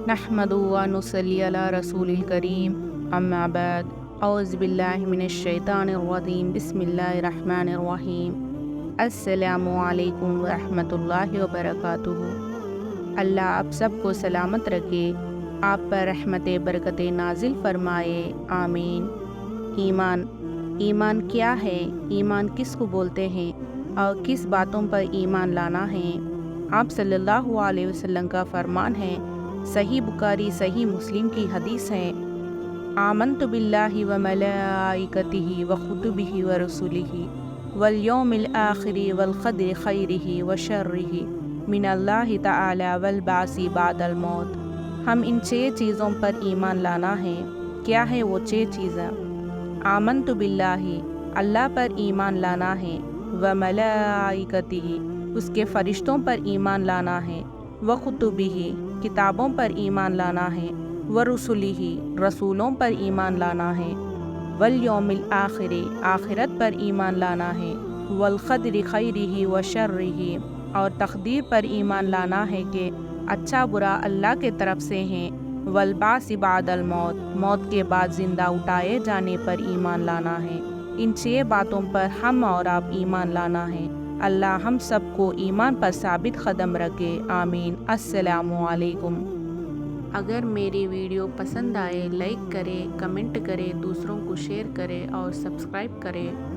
नहमदुहु व नुसल्ली अला रसूलिल करीम अम्मा बाद औज़ु बिल्लाहि मिनश शैतानिर रजीम बिस्मिल्लाहिर रहमानिर रहीम अस्सलामु अलैकुम व रहमतुल्लाहि व बरकातुहू। अल्लाह आप सबको सलामत रखे, आप पर रहमत बरकत नाजिल फरमाए, आमीन। ईमान क्या है? ईमान किस को बोलते हैं और किस बातों पर ईमान लाना है? आप सल्लल्लाहु अलैहि वसल्लम का फरमान है, सही बुखारी सही मुस्लिम की हदीस है, आमन्तु बिल्लाहि व मलाइकतिहि व कुतुबिहि व रसूलिहि वल यौमिल आखिरि वल क़द्रि खैरिहि व शर्रिहि मिनल्लाहि तआला वल बासी बादल मौत। हम इन 6 चीज़ों पर ईमान लाना है। क्या है वो 6 चीज़ें? आमन्तु बिल्लाहि, अल्लाह पर ईमान लाना है, व मलाइकतिहि, उसके फ़रिश्तों पर ईमान लाना है, व कुतुबिहि, किताबों पर ईमान लाना है, व रुसुलिहि, रसूलों पर ईमान लाना है, वल यौमिल आखिरि, आखिरत पर ईमान लाना है, वल क़द्रि खैरिहि व शर्रिहि, और तकदीर पर ईमान लाना है कि अच्छा बुरा अल्लाह के तरफ से हैं, वल बासी बादल मौत, मौत के बाद ज़िंदा उठाए जाने पर ईमान लाना है। इन 6 बातों पर हम और आप ईमान लाना है। अल्लाह हम सबको ईमान पर साबित कदम रखे, आमीन। अस्सलामु अलैकुम। अगर मेरी वीडियो पसंद आए लाइक करें, कमेंट करें, दूसरों को शेयर करें और सब्सक्राइब करें।